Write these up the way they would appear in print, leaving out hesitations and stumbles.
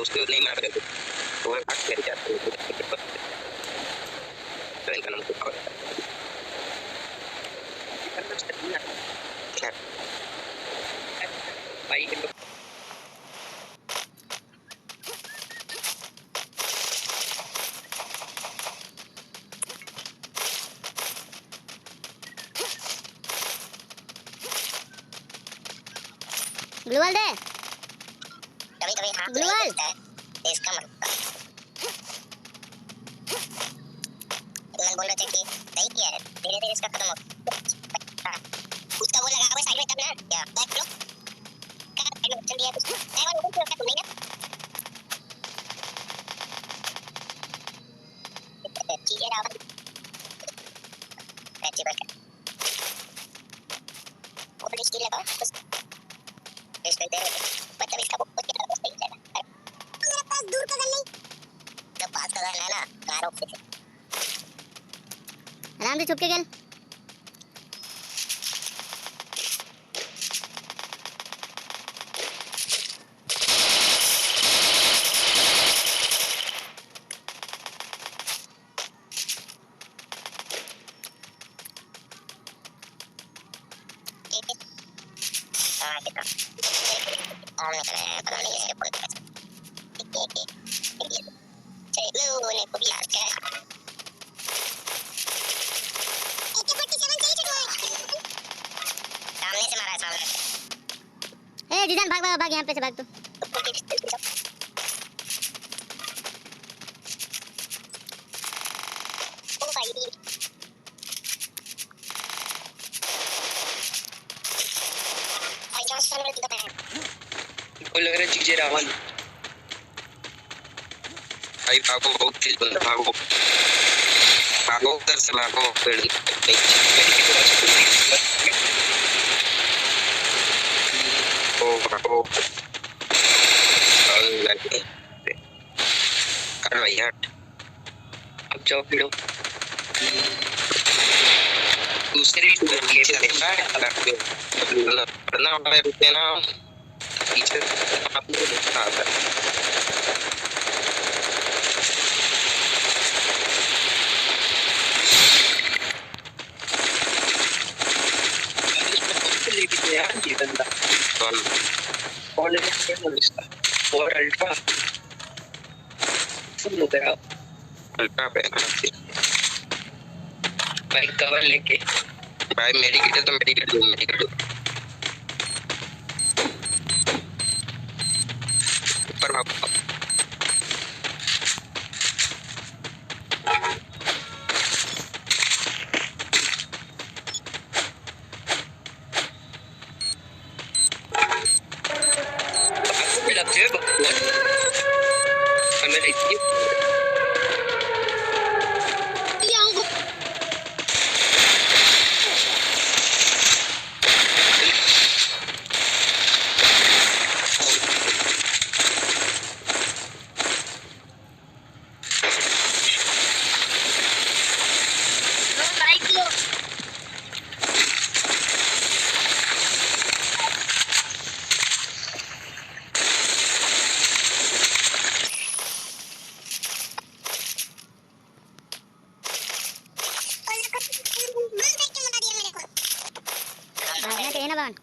उसको नहीं मार रहे थे तो वो भाग कर जाते हैं तो इनका नाम कुछ और क्या भाई ग्लूवल दे कभी हाथ नहीं ग्लूवल दिखता है इसका मतलब बोल रहे थे कि सही किया है धीरे-धीरे इसका खत्म हो उसका वो लगा हुआ साइड में तब ना क्या बैक लो क्या साइड में चल दिया कुछ नहीं वो ऊपर क्या नहीं ना चीजें रावण अच्छी बात है वो पुलिस की लगा बस इस पे दे मतलब इसका वो क्या लगा सही लगा मेरे पास दूर का गन नहीं तो पास का गन है ना कारों से आराम से छुप के खेल जीजान भाग भाग भाग यहाँ पे से भाग तू को लग रहा है चीजें रावण भाई भागो बहुत तेज बंदा भागो भागो उधर से भागो पेड़ ओ भागो कर भाई हट अब जाओ भिड़ो दूसरी लड़की से देखा है पढ़ना हमारे रुपये ना पीछे आपको देखना आता है यार ये बंदा ऑलरेडी और अल्ट्रा सब लोग है अल्ट्रा पे भाई कवर लेके भाई मेडिकेट तो मेडिकेट ऊपर भागो लगते हैं हमें देखिए भागना चाहिए ना बावन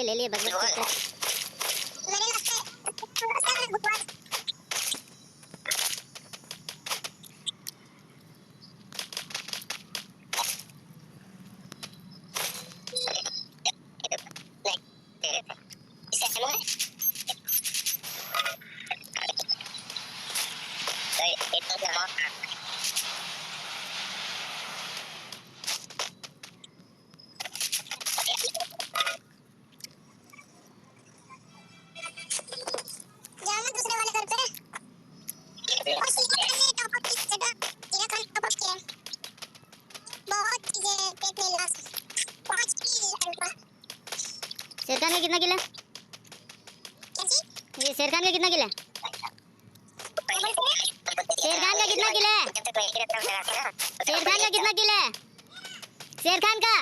ले लिए बस शेरखान ने कितना किला ये शेर खान का कितना किल है? शेर खान का कितना किल है? शेर खान का कितना किल है? शेर खान का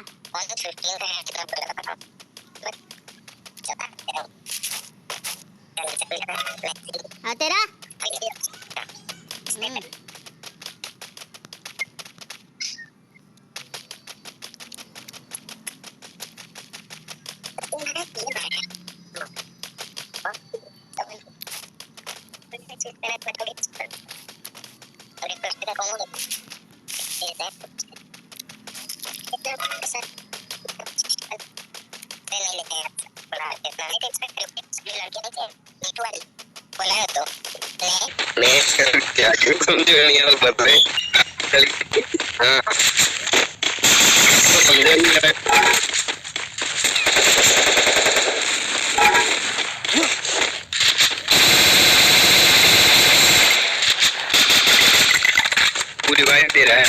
और तेरा? नहीं क्या क्यों समझे नहीं यार बताए हाँ तो समझा नहीं रहा पूरी वाइट दे रहा है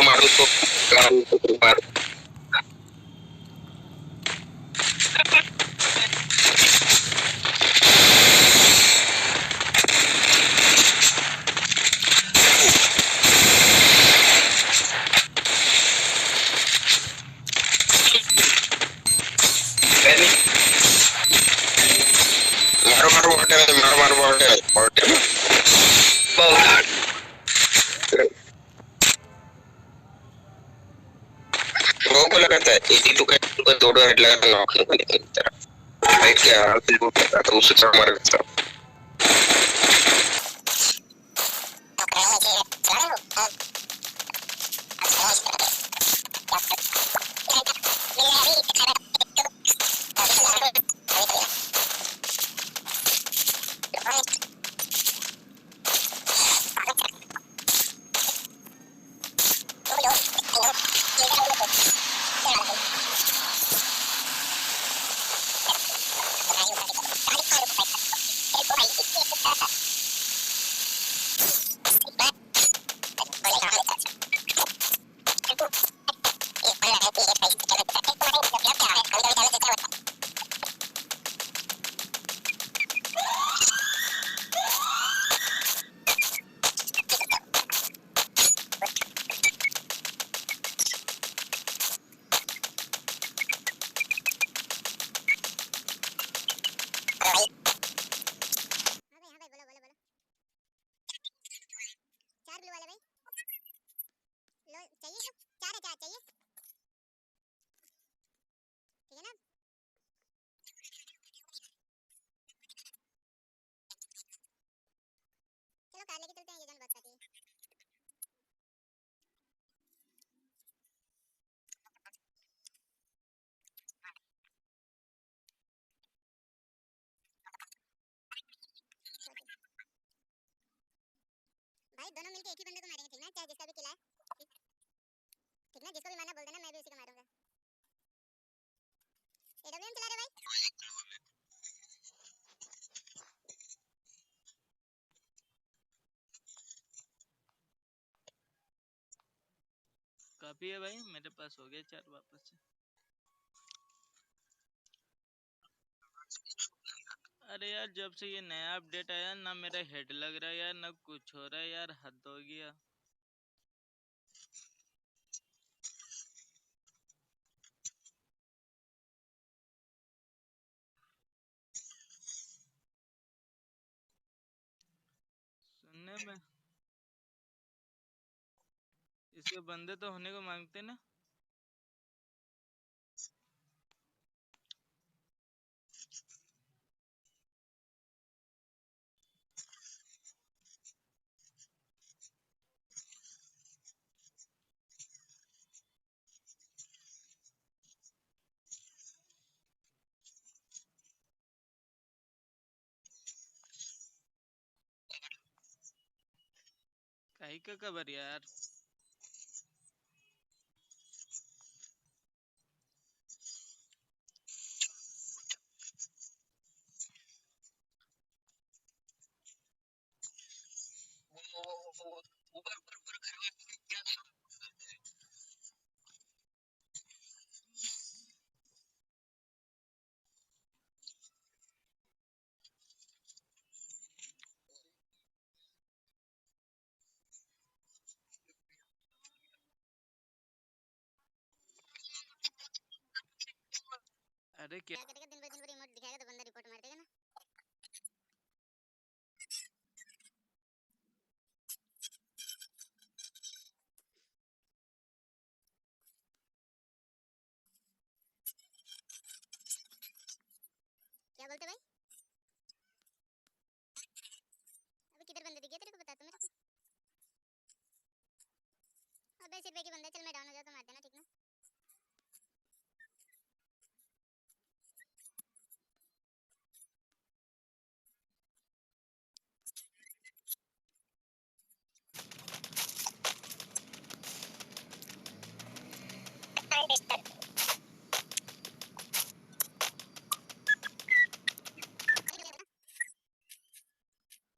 मारो तो मारो मारो बहुत वो को लगाता है 82 का दो हेड लगा नॉक निकल की तरह भाई क्या बिल को पता तो उससे सब मार सकता भाई दोनों मिलके एक ही बंदे को मारेंगे ठीक ना चाहे जिसका भी किला है ठीक ना जिसको भी मारना बोल देना मैं भी उसी को मारूंगा एडब्ल्यूएम चला रहे भाई काफी है भाई मेरे पास हो गया 4 वापस से अरे यार जब से ये नया अपडेट आया ना मेरा हेड लग रहा है यार ना कुछ हो रहा है यार हद हो गया सुनने में इसके बंदे तो होने को मांगते ना काहे का खबर यार अरे क्या क्या करेगा, दिन भर रिमोट दिखाएगा तो बंदा रिपोर्ट मार देगा ना। क्या बोलते भाई? अबे किधर बंदे दिखे तेरे को, बता तो मेरे को। अबे सिर्फ एक ही बंदा है, चल मैं डाउन हो जाऊं तो मार देना, ठीक ना?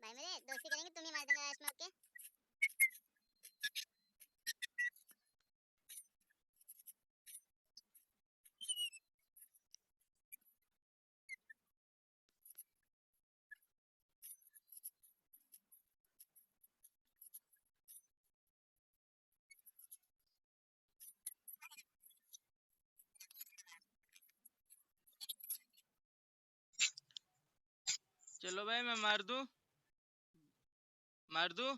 भाई मेरे दोस्ती करेंगे, तुम ही मार देना लास्ट में, ओके? चलो भाई मैं मार दूं, मार दूं।